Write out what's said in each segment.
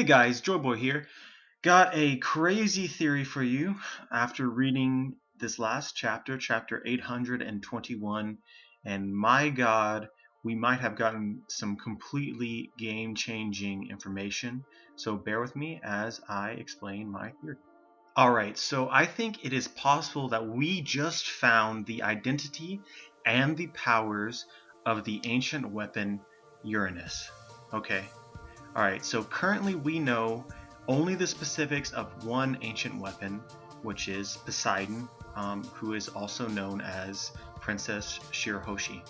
Hey guys, Joyboy here. Got a crazy theory for you after reading this last chapter, chapter 821, and my god, we might have gotten some completely game-changing information, so bear with me as I explain my theory. Alright, so I think it is possible that we just found the identity and the powers of the ancient weapon Uranus. Okay. Alright, so currently we know only the specifics of one ancient weapon, which is Poseidon, who is also known as Princess Shirahoshi.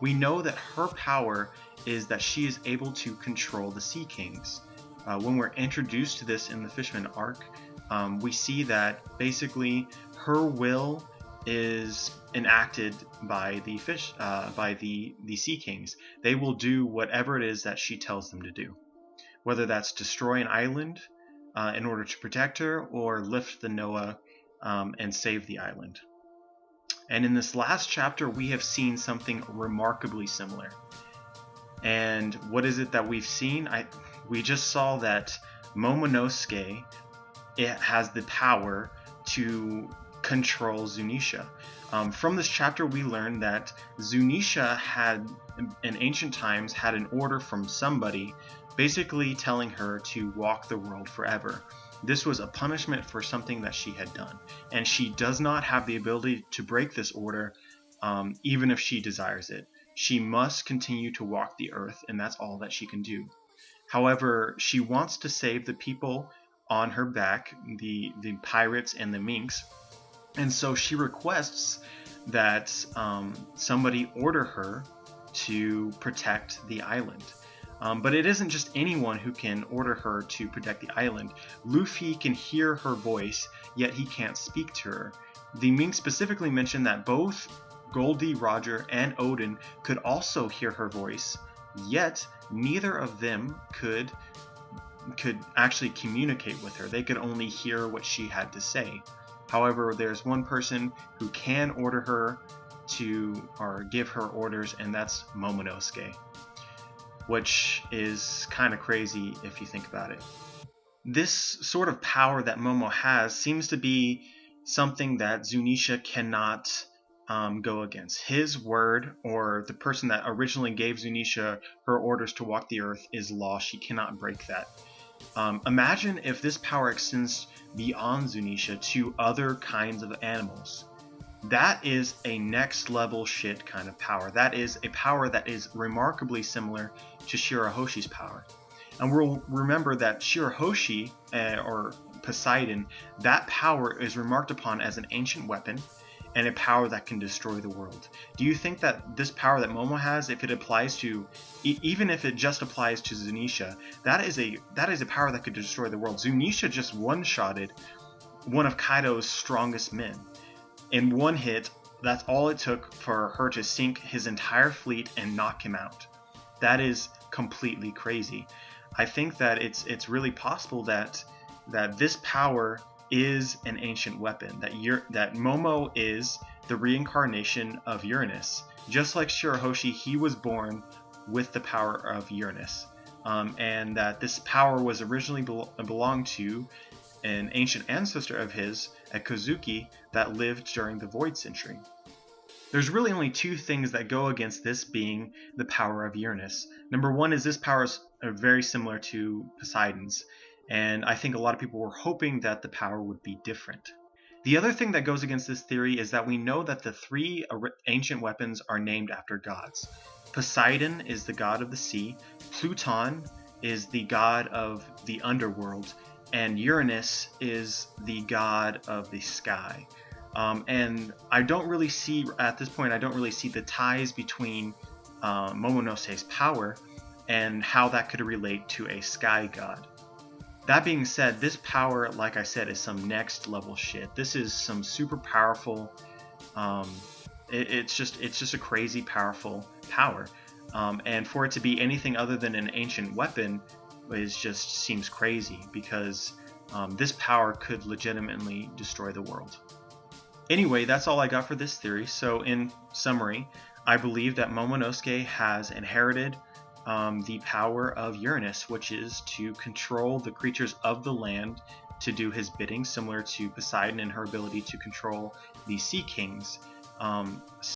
We know that her power is that she is able to control the Sea Kings. When we're introduced to this in the Fishman arc, we see that basically her will is enacted by the Sea Kings. They will do whatever it is that she tells them to do, whether that's destroy an island in order to protect her, or lift the Noah and save the island. And in this last chapter, we have seen something remarkably similar. And what is it that we've seen? We just saw that Momonosuke, it has the power to control Zunisha. From this chapter, we learned that Zunisha had, in ancient times, had an order from somebody basically telling her to walk the world forever. This was a punishment for something that she had done, and she does not have the ability to break this order, even if she desires it. She must continue to walk the earth, and that's all that she can do. However, she wants to save the people on her back, the pirates and the minks, and so she requests that somebody order her to protect the island. But it isn't just anyone who can order her to protect the island. Luffy can hear her voice, yet he can't speak to her. The minks specifically mentioned that both Goldie Roger and Odin could also hear her voice, yet neither of them could actually communicate with her. They could only hear what she had to say. However, there's one person who can order her to, or give her orders, and that's Momonosuke, which is kind of crazy if you think about it. This sort of power that Momo has seems to be something that Zunisha cannot go against. His word, or the person that originally gave Zunisha her orders to walk the earth, is law. She cannot break that. Imagine if this power extends beyond Zunisha to other kinds of animals. That is a next level shit kind of power. That is a power that is remarkably similar to Shirahoshi's power. And we'll remember that Shirahoshi, or Poseidon, that power is remarked upon as an ancient weapon and a power that can destroy the world. Do you think that this power that Momo has, if it applies to, even if it just applies to Zunisha, that is a power that could destroy the world? Zunisha just one-shotted one of Kaido's strongest men. In one hit, that's all it took for her to sink his entire fleet and knock him out. That is completely crazy. I think that it's really possible that this power is an ancient weapon, that Momo is the reincarnation of Uranus. Just like Shirahoshi, he was born with the power of Uranus, and that this power was originally belonged to an ancient ancestor of his at Kozuki that lived during the Void Century. There's really only two things that go against this being the power of Uranus. Number one is this power is very similar to Poseidon's, and I think a lot of people were hoping that the power would be different. The other thing that goes against this theory is that we know that the three ancient weapons are named after gods. Poseidon is the god of the sea, Pluton is the god of the underworld, and Uranus is the god of the sky. And I don't really see, at this point, the ties between Momonosuke's power and how that could relate to a sky god. That being said, this power, like I said, is some next level shit. This is some super powerful, it's just a crazy powerful power. And for it to be anything other than an ancient weapon seems crazy, because this power could legitimately destroy the world. Anyway, that's all I got for this theory. So in summary, I believe that Momonosuke has inherited the power of Uranus, which is to control the creatures of the land to do his bidding, similar to Poseidon and her ability to control the Sea Kings.